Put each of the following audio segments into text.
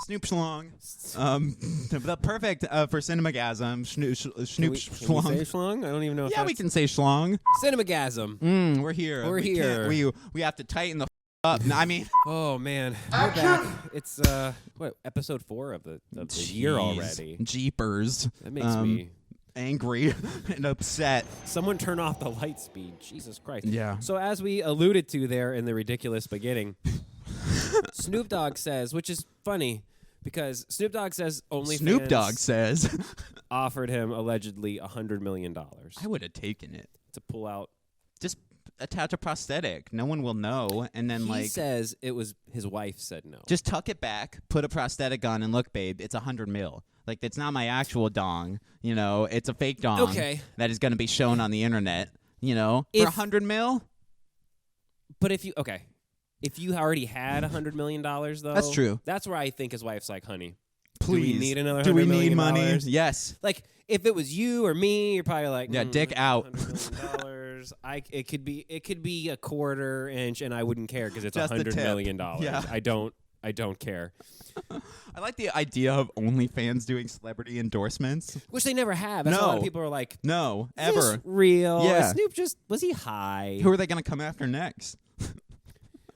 Snoop Schlong. The perfect for cinemagasm. Snoop Can we Schlong. say schlong? I don't even know. Yeah, we can say Schlong. Cinemagasm. We're here. We're here. We have to tighten the up. No, I mean, Oh man, we're back. It's what, episode 4 of the year already. Jeepers. That makes me angry and upset. Someone turn off the light speed. Jesus Christ. Yeah. So as we alluded to there in the ridiculous beginning, Snoop Dogg says, which is funny because Snoop Dogg says OnlyFans Snoop Dogg says offered him allegedly $100 million I would have taken it. to pull out. Just attach a prosthetic. No one will know. And then He says it was his wife said no. just tuck it back, put a prosthetic on, and look, babe, it's $100 million. Like, it's not my actual dong. You know, it's a fake dong. Okay. That is going to be shown on the internet. You know, for $100 million. But if you already had $100 million though, That's true. That's where I think his wife's like, honey, Please. do we need another $100 Do we million need money? dollars? Yes. Like, if it was you or me, you're probably like, Yeah, dick out. $100 million. It could be a quarter inch, and I wouldn't care because it's Just the $100 tip. million. Yeah. I don't care. I like the idea of OnlyFans doing celebrity endorsements. Which they never have. That's why a lot of No. people are like, No, is this ever. real? Yeah. Snoop was he high? Who are they going to come after next?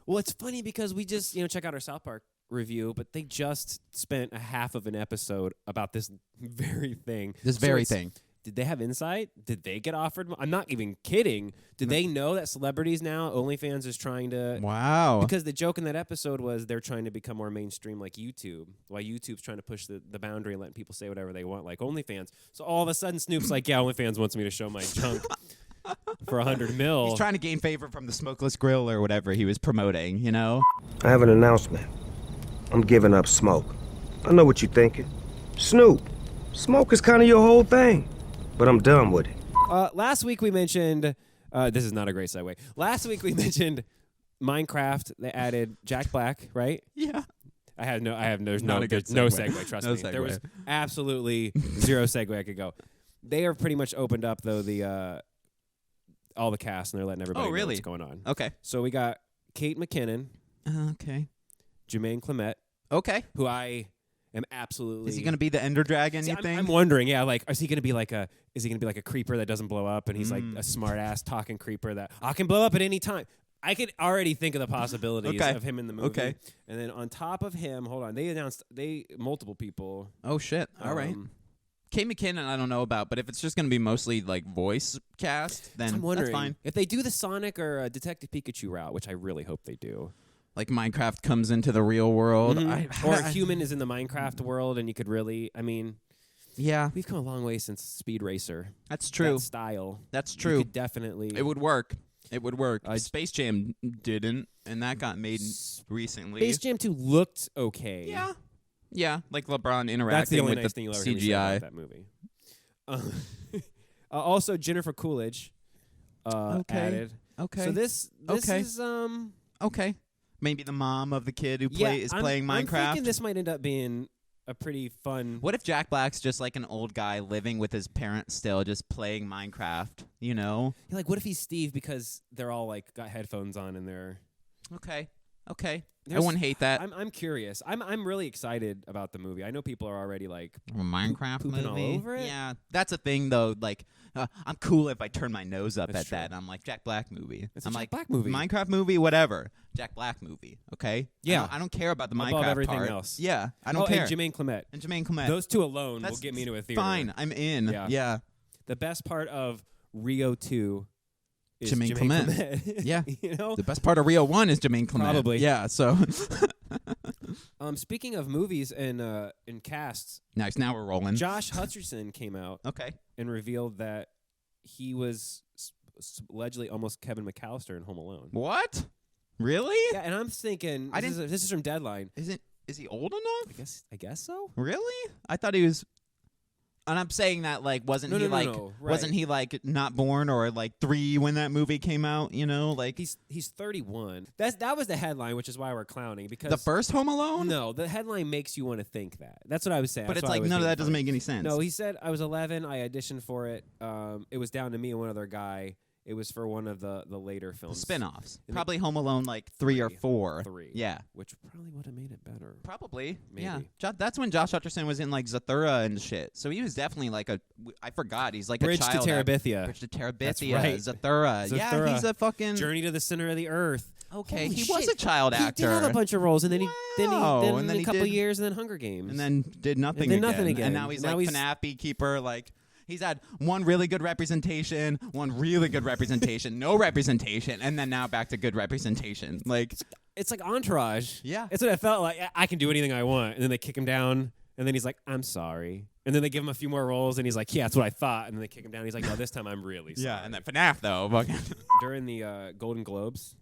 Well, it's funny because we just, check out our South Park review, but they just spent a half of an episode about this very thing. This very thing. Did they have insight? Did they get offered? I'm not even kidding. Did they know that celebrities now, OnlyFans is trying to... Wow. Because the joke in that episode was they're trying to become more mainstream like YouTube, while YouTube's trying to push the boundary and letting people say whatever they want like OnlyFans. So all of a sudden Snoop's like, yeah, OnlyFans wants me to show my junk for $100 million. He's trying to gain favor from the smokeless grill or whatever he was promoting, you know? I have an announcement. I'm giving up smoke. I know what you're thinking. Snoop, smoke is kind of your whole thing, but I'm done with it. Last week we mentioned, this is not a great segue. Last week we mentioned Minecraft. They added Jack Black, right? Yeah. There's no a good segue. segue. Trust No me. There segue. was absolutely zero segue I could go. They are pretty much opened up though all the cast and they're letting everybody know what's going on. Okay. So we got Kate McKinnon, Okay. Jermaine Clement, Okay. who I am absolutely. Is he going to be the Ender Dragon, See, you think? I'm wondering, yeah, like, is he going to be like a creeper that doesn't blow up, and he's like a smart ass talking creeper that I can blow up at any time. I could already think of the possibilities of him in the movie. Okay. And then on top of him, hold on, they announced multiple people. Oh, shit. All right. Kate McKinnon, I don't know about, but if it's just going to be mostly like voice cast, then I'm wondering that's fine. if they do the Sonic or Detective Pikachu route, which I really hope they do. Like Minecraft comes into the real world. Or a human is in the Minecraft world, and you could really, Yeah. we've come a long way since Speed Racer. That's true. That style. That's You true. could definitely. It would work. It would work. Space Jam didn't, and that got made recently. Space Jam 2 looked okay. Yeah. Yeah, like LeBron interacting That's the only with nice the thing you'll ever hear me say CGI. about that movie. Also, Jennifer Coolidge added. Okay. So this Okay. is Okay. Maybe the mom of the kid who is playing Minecraft. I'm thinking this might end up being a pretty fun. What if Jack Black's just like an old guy living with his parents still, just playing Minecraft, you know? Like, what if he's Steve because they're all like got headphones on and they're. Okay. I There's- wouldn't hate that. I'm curious. I'm really excited about the movie. I know people are already like A Minecraft pooping movie? all over it? Yeah, that's a thing though. Like, I'm cool if I turn my nose up That's at that. true. I'm like Jack Black movie. It's a I'm Jack like Black movie. Minecraft movie, whatever. Jack Black movie. Okay. Yeah. I don't care about the Above Minecraft everything part. else. Yeah, I don't care. And Jermaine Clement. And Jermaine Clement. Those two alone will That's get me into a theater. Fine, I'm in. Yeah. The best part of Rio 2 is Jermaine Clement. Yeah. You know? The best part of Rio 1 is Jermaine Clement. Probably. Yeah. So. Speaking of movies and casts, Nice. Now we're rolling. Josh Hutcherson came out Okay. and revealed that he was allegedly almost Kevin McAllister in Home Alone. What? Really? Yeah, and I'm thinking this is from Deadline. Is he old enough? I guess so. Really? I thought he was. And I'm saying that like wasn't he No, wasn't right. he like not born or like 3 when that movie came out? You know, like He's 31. That was the headline, which is why we're clowning because the first Home Alone. No, the headline makes you want to think that. That's what I was saying. But That's it's why I like was none of being that doesn't funny. make any sense. No, he said I was 11. I auditioned for it. It was down to me and one other guy. It was for one of the later films. Spin-offs. And Probably Home Alone like 3 or 4. 3. Yeah. Which probably would have made it better. Probably. Maybe. Yeah. That's when Josh Hutcherson was in like Zathura and shit. So he was definitely like I forgot. He's like Bridge a to child. Terabithia. Bridge to Terabithia. That's right. Zathura. Yeah, Zathura. he's a fucking... Journey to the Center of the Earth. Okay, Holy he shit. was a child actor. He did have a bunch of roles, and then Wow. And then a he couple did- years, and then Hunger Games. And then did nothing And then again. nothing again. And now he's Now like he's- FNAF beekeeper. Like, he's had one really good representation, one really good representation, no representation, and then now back to good representation. Like, it's like Entourage. yeah. It's what it felt like. I can do anything I want, and then they kick him down, and then he's like, "I'm sorry," and then they give him a few more roles, and he's like, "Yeah, that's what I thought," and then they kick him down. He's like, "No, this time I'm really sorry." Yeah, and then FNAF, though. Fucking During the Golden Globes,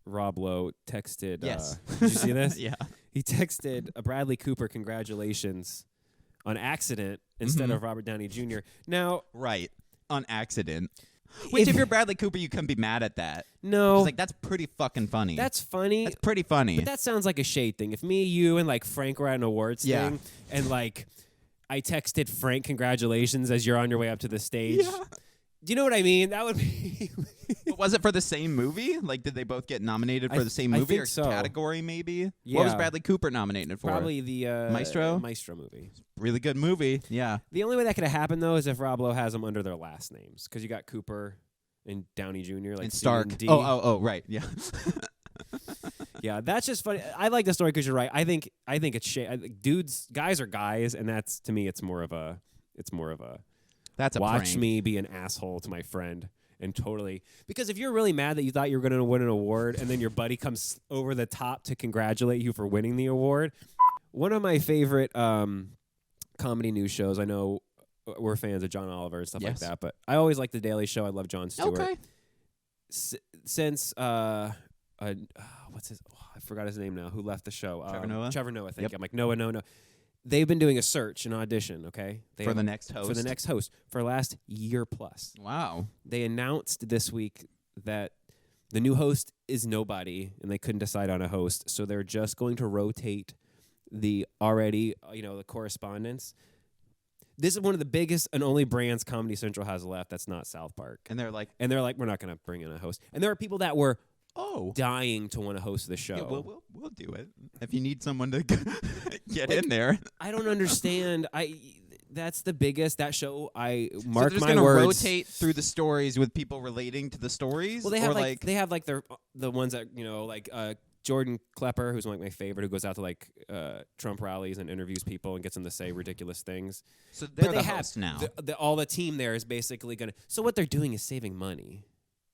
Rob Lowe texted. Yes. Did you see this? yeah. He texted Bradley Cooper, "Congratulations," on accident instead of Robert Downey Jr. Now, Right. On accident. Which, if you're Bradley Cooper, you can be mad at that. no, It's like, that's pretty fucking funny. that's funny. That's pretty funny. But that sounds like a shade thing. If me, you, and like Frank were at an awards Yeah. thing, and like I texted Frank congratulations as you're on your way up to the stage. Yeah. Do you know what I mean? That would be. But was it for the same movie? Like, did they both get nominated for the same I movie think or so. category, maybe? Yeah. What was Bradley Cooper nominated for? Probably the Maestro? Maestro movie. Really good movie. Yeah. The only way that could have happened though is if Rob Lowe has them under their last names, because you got Cooper and Downey Jr. like And C Stark. and D. Oh, right. Yeah. Yeah, that's just funny. I like the story because you're right. I think it's guys are guys, and that's to me it's more of a That's a watch prank. me be an asshole to my friend and totally, because if you're really mad that you thought you were going to win an award and then your buddy comes over the top to congratulate you for winning the award. One of my favorite comedy news shows, I know we're fans of John Oliver and stuff like Yes. that, but I always like The Daily Show. I love Jon Stewart. Okay. Since what's his? Oh, I forgot his name now. Who left the show? Trevor Noah? Trevor Noah. Thank Yep. you. I'm like no. They've been doing a search, an audition. Okay, For the next host. for the next host for the last year plus. Wow. They announced this week that the new host is nobody, and they couldn't decide on a host, so they're just going to rotate the already, the correspondents. This is one of the biggest and only brands Comedy Central has left that's not South Park. And they're like, And they're like, we're not going to bring in a host. And there are people that were oh. dying to want to host the show. Yeah, we'll do it. If you need someone to get Like, in there. I don't understand. That's the biggest, that show, I So mark they're just my gonna words. rotate through the stories with people relating to the stories? Well, they have or like they have like the ones that Jordan Klepper, who's like my favorite, who goes out to like Trump rallies and interviews people and gets them to say ridiculous things. So they're But the they have hosts now. all the team there is basically gonna. So what they're doing is saving money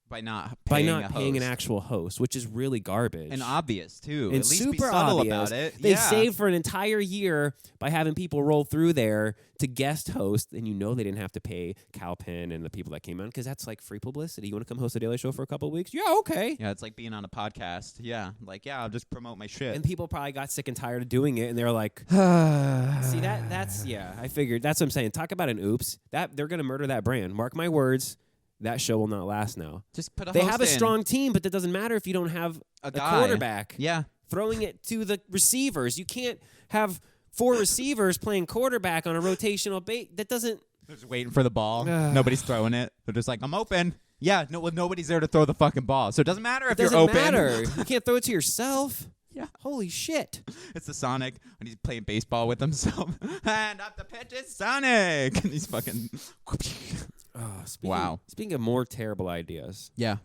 by not by paying not a paying an host. actual host, which is really garbage And obvious too. and At least super be subtle obvious. about it. They yeah. saved for an entire year by having people roll through there to guest host, and they didn't have to pay Calpin and the people that came on because that's like free publicity. You want to come host a Daily Show for a couple of weeks? Yeah, okay. Yeah, it's like being on a podcast. Yeah, like I'll just promote my shit. And people probably got sick and tired of doing it, and they're like, "See that's I figured that's what I'm saying. Talk about an oops. That they're gonna murder that brand. Mark my words. That show will not last now. Just put a They host have a in. strong team, but that doesn't matter if you don't have a guy. quarterback. Yeah. Throwing it to the receivers. You can't have 4 receivers playing quarterback on a rotational bait. That doesn't. They're just waiting for the ball. Nobody's throwing it. They're just like, I'm open. Yeah, nobody's there to throw the fucking ball. So it doesn't matter if It doesn't you're open. matter. You can't throw it to yourself. Yeah. Holy shit. It's the Sonic when he's playing baseball with himself. And up the pitch is Sonic. And he's fucking. Wow. Speaking of more terrible ideas, Yeah.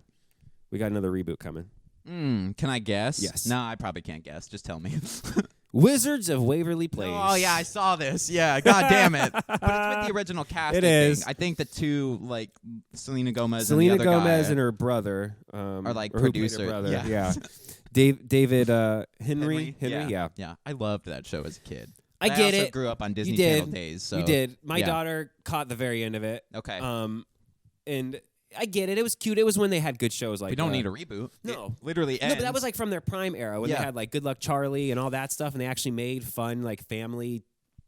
we got another reboot coming. Can I guess? Yes. No, I probably can't guess. Just tell me. Wizards of Waverly Place. Oh, yeah, I saw this. Yeah, god damn it. But it's with the original casting It is. thing. I think the two, like, Selena Gomez Selena and the other Gomez guy and her brother are, like, or who played her producer. brother. Yeah. David Henry. Yeah. Yeah, I loved that show as a kid. I get also it. grew up on Disney did. Channel days. So. You did. My yeah. daughter caught the very end of it. Okay. And I get it. It was cute. It was when they had good shows like we don't need a reboot. No. It literally No, ends. but that was like from their prime era when Yeah. they had like Good Luck Charlie and all that stuff, and they actually made fun like family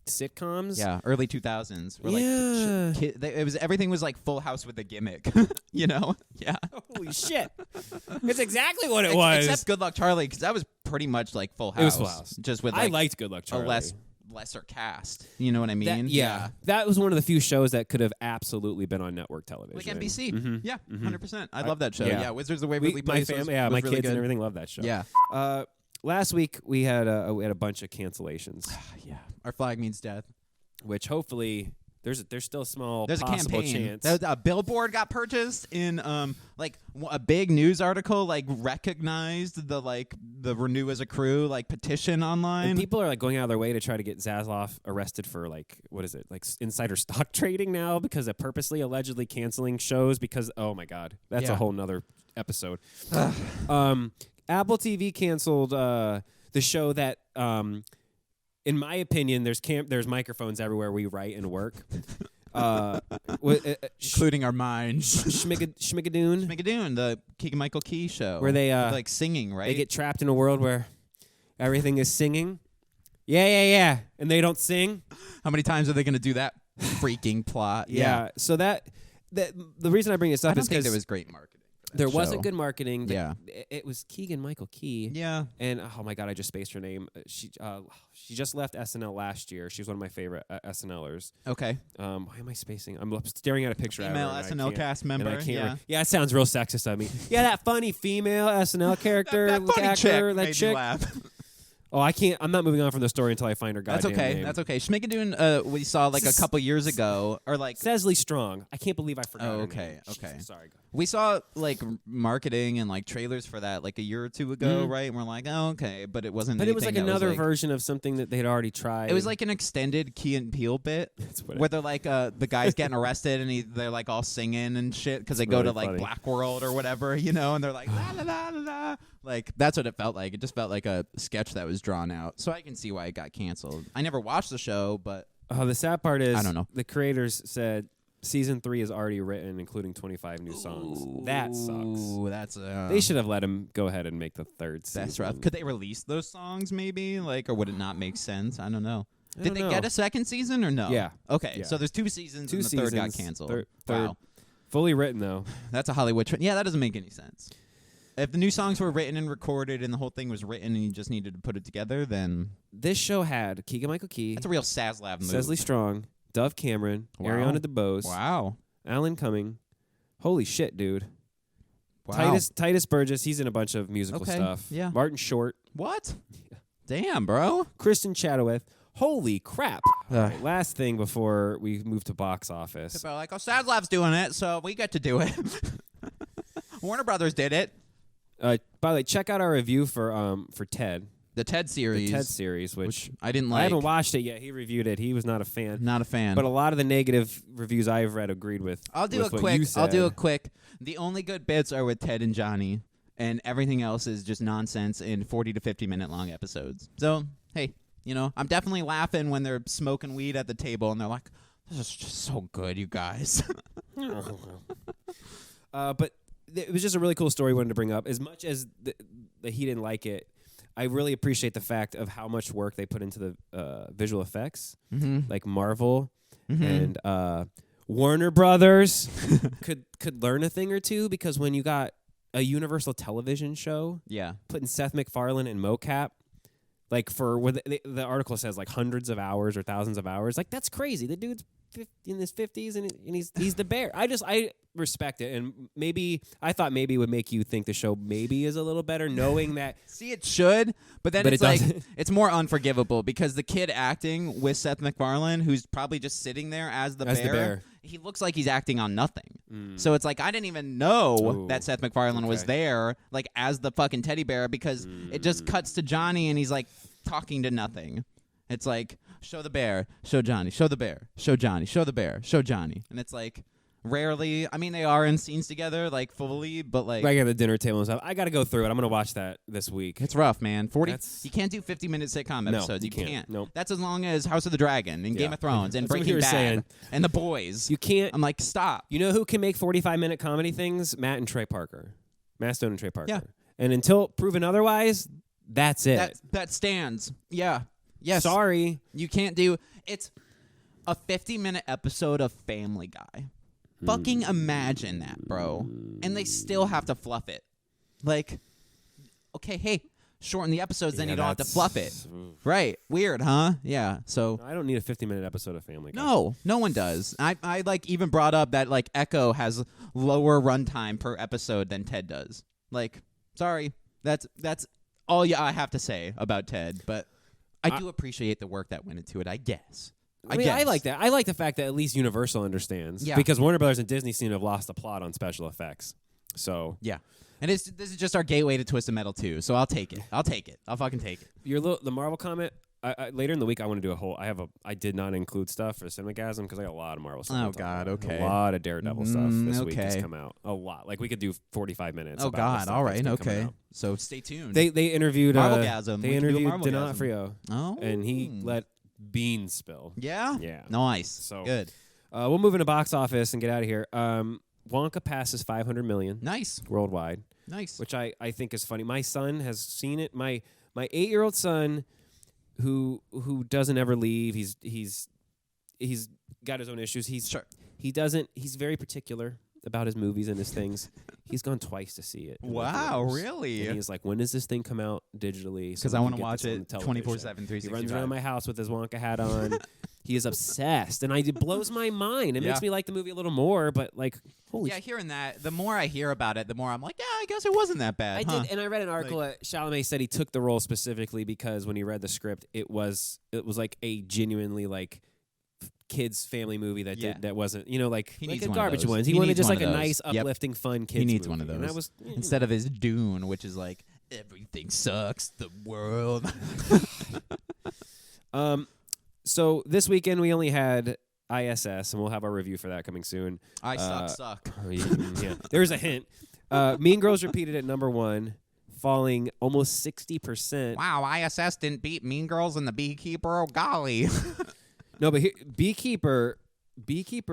sitcoms. Yeah, early 2000s. Where, Yeah. Like, everything was like Full House with a gimmick. You know? Yeah. Holy shit! It's exactly what it was. Except Good Luck Charlie, because that was pretty much like Full House. It was Full House. Just with I like liked Good Luck Charlie. a less lesser cast. You know what I mean? That was one of the few shows that could have absolutely been on network television. Like NBC. Mm-hmm. Yeah, 100%. I love that show. yeah. Yeah, Wizards of Waverly Place. My was my really kids good. and everything love that show. Yeah. Last week we had a bunch of cancellations, Yeah. Our flag means death. which hopefully there's still a small There's a possible campaign. chance. A billboard got purchased in like a big news article like recognized the renew as a crew like petition online. And people are like going out of their way to try to get Zaslav arrested for like what is it like insider stock trading now because of purposely allegedly canceling shows because oh my god that's a whole nother episode. Apple TV canceled the show that in my opinion there's microphones everywhere we write and work. Including our minds. Schmigadoon, the Keegan-Michael Key show. where they like singing, right? they get trapped in a world where everything is singing. Yeah, and they don't sing. How many times are they going to do that freaking plot? Yeah. So that the reason I bring this up I don't is think because there was great marketing. for that there show. wasn't good marketing. Yeah. It was Keegan-Michael Key. Yeah. And oh my god, I just spaced her name. She just left SNL last year. She was one of my favorite SNLers. Okay. Why am I spacing? I'm staring at a picture. Female of her and I SNL can't- cast and member. I can't Yeah. yeah, it sounds real sexist of me. Yeah, that funny female SNL character, that funny actor, chick that made chick. me laugh. Oh, I can't. I'm not moving on from the story until I find her That's goddamn okay. name. That's okay. Schmigadoon, we saw like a couple years ago, or like Cecily Strong. I can't believe I forgot. Oh, her okay, name. okay. Jesus, sorry. we saw like marketing and like trailers for that like a year or two ago, right? And we're like, oh, okay, but it wasn't. But it was like anything that another version of something that they had already tried. It was like an extended Key and Peele bit what where they're like the guy's getting arrested and they're like all singing and shit because they go really to like funny. Black World or whatever, you know, and they're like la la la la la. Like that's what it felt like. It just felt like a sketch that was drawn out. So I can see why it got canceled. I never watched the show, but the sad part is I don't know. The creators said season 3 is already written, including 25 new songs. That sucks. Ooh, that's They should have let him go ahead and make the third season. that's rough. Could they release those songs maybe, like, or would it not make sense? I don't know. I Did don't they know. get a second season or no? Yeah. Okay, Yeah. so there's 2 seasons Two and the third got seasons, canceled. third- Wow, Fully written though. that's a Hollywood trend. Yeah, that doesn't make any sense. If the new songs were written and recorded and the whole thing was written and you just needed to put it together, then This show had Keegan-Michael Key, that's a real Saslav move. Cecily Strong, Dove Cameron, Wow. Ariana DeBose, Wow. Alan Cumming. Holy shit, dude. Wow. Titus Burgess, he's in a bunch of musical Okay, stuff. yeah. Martin Short, What? Damn, bro. Kristen Chenoweth. Holy crap. Ugh. All right, last thing before we move to box office. People are like, oh, Saslav's doing it, so we get to do it. Warner Brothers did it. By the way, check out our review for Ted. The TED series. The Ted series, which I didn't like. I haven't watched it yet. He reviewed it. He was not a fan. Not a fan. But a lot of the negative reviews I've read agreed with. I'll do with a what quick. you I'll do a said. quick. The only good bits are with Ted and Johnny, and everything else is just nonsense in 40 to 50 minute long episodes. So hey, you know, I'm definitely laughing when they're smoking weed at the table and they're like, "This is just so good, you guys." But it was just a really cool story I wanted to bring up. As much as that he didn't like it, I really appreciate the fact of how much work they put into the visual effects. Like Marvel and Warner Brothers could learn a thing or two, because when you got a Universal Television show, Yeah. putting Seth MacFarlane in mocap, like for what the article says, like hundreds of hours or thousands of hours, like that's crazy. The dude's in his 50s and he's the bear. I respect it, and I thought maybe it would make you think the show maybe is a little better, knowing that. See, it should, but then But it's it like doesn't. it's more unforgivable because the kid acting with Seth MacFarlane, who's probably just sitting there as the bear, he looks like he's acting on nothing. So it's like I didn't even know Ooh, that Seth MacFarlane was okay. there, like as the fucking teddy bear, because it just cuts to Johnny and he's like talking to nothing. It's like, show the bear, show Johnny, show the bear, show Johnny, show the bear, show Johnny, and it's like. Rarely, I mean, they are in scenes together, like fully, but like Right at the dinner table and stuff. I got to go through it. I'm going to watch that this week. it's rough, man. 40. That's- You can't do 50-minute sitcom No, episodes. you can't. Nope. That's as long as House of the Dragon and Game Yeah. of Thrones and That's what Breaking you were Bad saying. and The Boys. You can't. I'm like, stop. You know who can make 45-minute comedy things? Matt and Trey Parker. Matt Stone and Trey Parker. Yeah. And until proven otherwise, that's it. That stands. Yeah. Yes. Sorry. You can't do. It's a 50-minute episode of Family Guy. Fucking imagine that, bro. And they still have to fluff it. Like, okay, hey, shorten the episodes, then Yeah, you don't have to that's- fluff it. Right. Weird, huh? Yeah. So I don't need a 50-minute episode of Family Guy. no one does. I like even brought up that like Echo has lower runtime per episode than Ted does. Like, sorry, that's all I have to say about Ted. But I do appreciate the work that went into it. I guess. I mean, I like that. I like the fact that at least Universal understands. Yeah. Because Warner Brothers and Disney seem to have lost the plot on special effects. So Yeah. And this is just our gateway to Twisted Metal 2, so I'll take it. I'll fucking take it. the Marvel comment. Later in the week, I want to do a whole. I did not include stuff for Cinemagasm because I got a lot of Marvel stuff. Oh, to talk God, about. okay. A lot of Daredevil stuff this week has okay. come out. A lot. Like we could do 45 minutes. Oh about the God! stuff All that's right. been coming Okay. out. So stay tuned. They interviewed Marvelgasm. They We can do a interviewed Marvelgasm. D'Onofrio, Oh. and he let beans spill. Yeah. Yeah. Nice. So- Good. We'll move into box office and get out of here. Wonka passes 500 million Nice. worldwide, Nice. which I think is funny. My son has seen it. My 8-year-old son, who doesn't ever leave. He's got his own issues. He's very particular about his movies and his things. He's gone twice to see it. in the Wow, theaters. really? And he's like, when does this thing come out digitally? Because I want to watch it 24/7, 365. He runs around my house with his Wonka hat on. He is obsessed, and it blows my mind. It Yeah. makes me like the movie a little more, but like, holy Yeah, hearing that, the more I hear about it, the more I'm like, yeah, I guess it wasn't that bad. I huh? did, and I read an article that Chalamet said he took the role specifically because when he read the script, it was like a genuinely like kids family movie that Yeah. that wasn't like He like needs a one of garbage those. ones. He He wanted needs just one like a of those. nice, Yep. uplifting, fun kids. He needs movie. one of those. And that was Instead of his Dune, which is like everything sucks, the world. So this weekend we only had ISS, and we'll have our review for that coming soon. I suck. Yeah. There's a hint. Mean Girls repeated at number 1, falling almost 60%. Wow, ISS didn't beat Mean Girls and the Beekeeper. Oh golly. No, but Beekeeper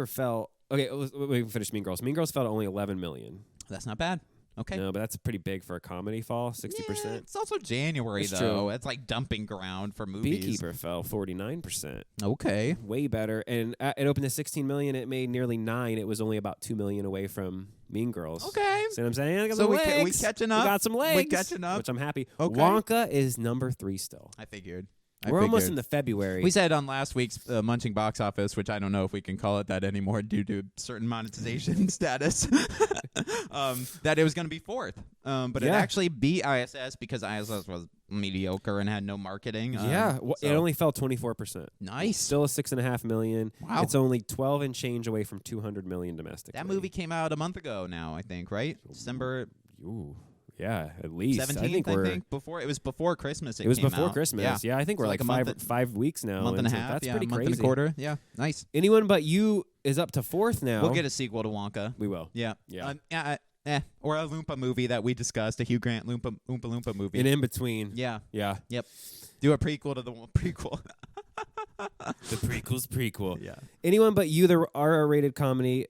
fell. Okay, we can finish Mean Girls. Mean Girls fell to only 11 million. That's not bad. Okay. No, but that's pretty big for a comedy fall. 60%. Yeah, it's also January It's though. true. It's like dumping ground for movies. Beekeeper fell 49%. Okay. Way better, and it opened to 16 million. It made nearly 9. It was only about 2 million away from Mean Girls. Okay. See what I'm saying? I got So some we legs. catching up. We got some legs. We catching up. Which I'm happy. Okay. Wonka is number 3 still. I figured. We're almost in the February. We said on last week's Munching Box Office, which I don't know if we can call it that anymore due to certain monetization status, that it was going to be 4th. But it Yeah. actually beat ISS because ISS was mediocre and had no marketing. It only fell 24%. Nice. Still a 6.5 million. Wow. It's only 12 and change away from 200 million domestically. That movie came out a month ago now, I think, right? December Ooh. Yeah, at least. 17th, I think we're. before. It was before Christmas. It was came before out. Christmas. Yeah, I think we're So like a month 5 weeks now. month and a into- half. That's yeah, pretty month crazy. and a quarter. Yeah, nice. Anyone But You is up to 4th now. We'll get a sequel to Wonka. We will. Yeah. Yeah. Or a Loompa movie that we discussed, a Hugh Grant Oompa Loompa movie. And in between. Yeah. Yeah. Yep. Do a prequel to the prequel. The prequel's prequel. Yeah. Anyone But You, the R-rated comedy,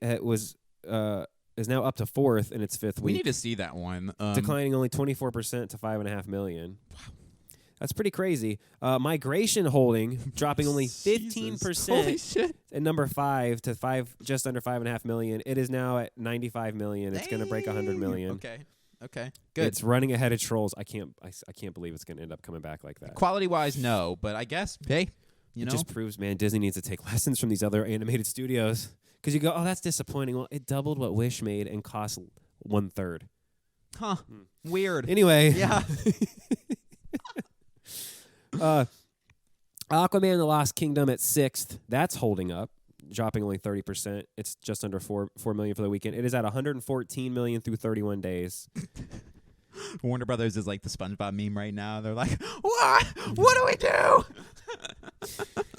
is now up to 4th in its 5th We week. need to see that one. Declining only 24% to 5.5 million. Wow. That's pretty crazy. Migration Holding dropping only 15% Holy shit. at number 5 to just under 5.5 million. It is now at 95 million. It's going to break 100 million. Okay. Good. It's running ahead of Trolls. I can't believe it's going to end up coming back like that. Quality-wise, no. But I guess, hey, It just proves, man, Disney needs to take lessons from these other animated studios. Because you go, oh, that's disappointing. Well, it doubled what Wish made and cost 1/3. Huh. Weird. Anyway. Yeah. Aquaman the Lost Kingdom at 6th. That's holding up, dropping only 30%. It's just under 4 million for the weekend. It is at 114 million through 31 days. Warner Brothers is like the SpongeBob meme right now. They're like, what? What do we do?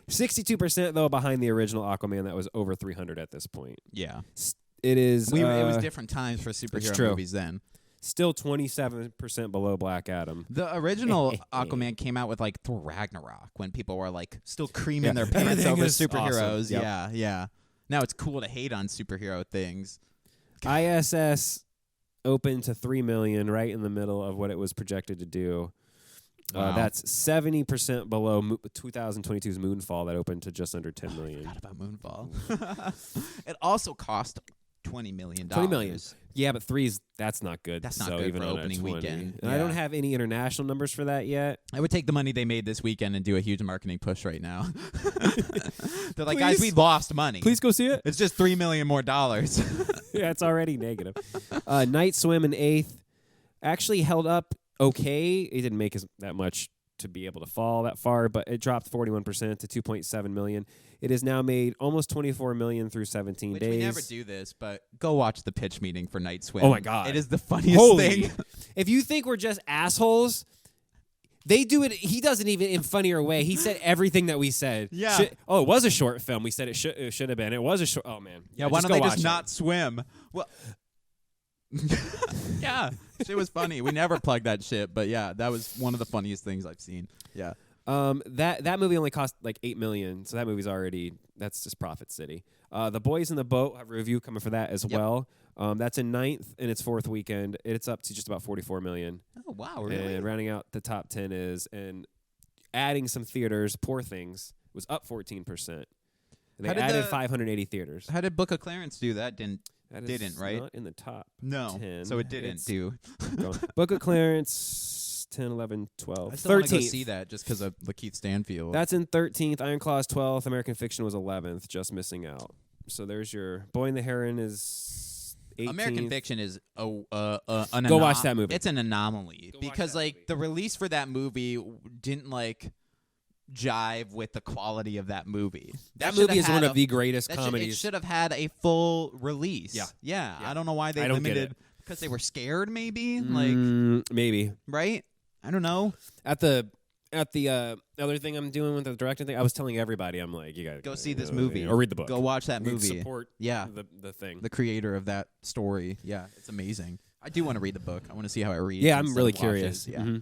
62% though behind the original Aquaman that was over 300 at this point. Yeah. It is. It was different times for superhero true. movies then. Still 27% below Black Adam. The original Aquaman came out with like Thor Ragnarok when people were like still creaming their pants Everything over is superheroes. awesome. Yep. Yeah. Now it's cool to hate on superhero things. ISS opened to 3 million, right in the middle of what it was projected to do. Wow. That's 70% below 2022's Moonfall that opened to just under 10 million. Forgot about Moonfall. It also cost $20 million. $20 million. Yeah, but that's not good. That's not so good even for on opening 20. weekend. And I don't have any international numbers for that yet. I would take the money they made this weekend and do a huge marketing push right now. They're like, guys, Please. we lost money. Please go see it. It's just $3 million more. Yeah, it's already negative. Night Swim in 8th actually held up okay. It didn't make that much to be able to fall that far, but it dropped 41% to 2.7 million. It has now made almost 24 million through 17 days. We never do this, but go watch the pitch meeting for Night Swim. Oh my God. It is the funniest thing. If you think we're just assholes, they do it. He does it even in funnier way. He said everything that we said. Yeah. It was a short film. We said it should have been. It was a short. Oh man. Yeah. Why don't they just not swim? Well. Yeah, shit was funny. We never plugged that shit, but yeah, that was one of the funniest things I've seen. Yeah. That movie only cost like $8 million, so that movie's that's just Profit City. The Boys in the Boat, have a review coming for that as well. That's in 9th in its 4th weekend. It's up to just about 44 million. Oh wow, really? And rounding out the top 10 and adding some theaters, Poor Things was up 14%. They added 580 theaters. How did Book of Clarence do that? Didn't right? Not in the top. No, 10. so it didn't do. Book of Clarence 10, 11, 12. I still want to go 13th. see that just because of Lakeith Stanfield. That's in 13th. Iron Claw's 12th. American Fiction was 11th, just missing out. So there's your Boy and the Heron is 18th. American Fiction is go watch that movie. It's an anomaly because the release for that movie didn't jive with the quality of that movie. That movie is one of the greatest comedies. It should have had a full release. Yeah. I don't know why they limited because they were scared. Maybe maybe right. I don't know. At the other thing I'm doing with the directing thing, I was telling everybody, I'm like, you gotta go see this movie or read the book. Go watch that movie. Support the thing. The creator of that story. Yeah, it's amazing. I do want to read the book. I want to see how it reads. Yeah, I'm really curious. Yeah. Mm-hmm.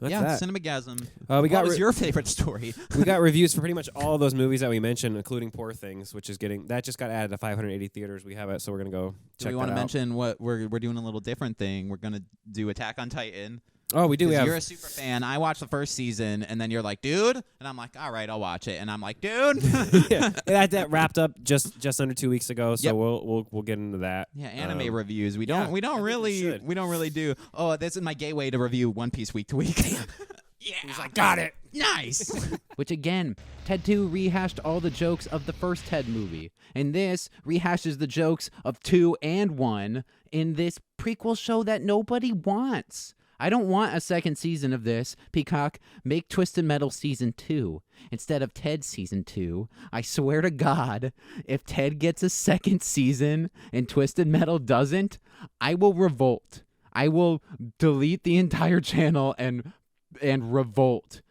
That. Cinemagasm. What was your favorite story? We got reviews for pretty much all those movies that we mentioned, including Poor Things, which is that just got added to 580 theaters. We have it, so we're gonna go check that out. Do we want to mention what we're doing a little different thing? We're gonna do Attack on Titan. Oh, we do. You're a super fan. I watched the first season, and then you're like, dude, and I'm like, all right, I'll watch it, and I'm like, dude. Yeah, that wrapped up just under 2 weeks ago, so we'll get into that. Yeah, anime reviews. We don't really do. Oh, this is my gateway to review One Piece week to week. Yeah, he's like, got it. Nice. Which again, Ted 2 rehashed all the jokes of the first Ted movie, and this rehashes the jokes of 2 and 1 in this prequel show that nobody wants. I don't want a second season of this. Peacock, make Twisted Metal Season 2 instead of Ted Season 2. I swear to God, if Ted gets a second season and Twisted Metal doesn't, I will revolt. I will delete the entire channel and revolt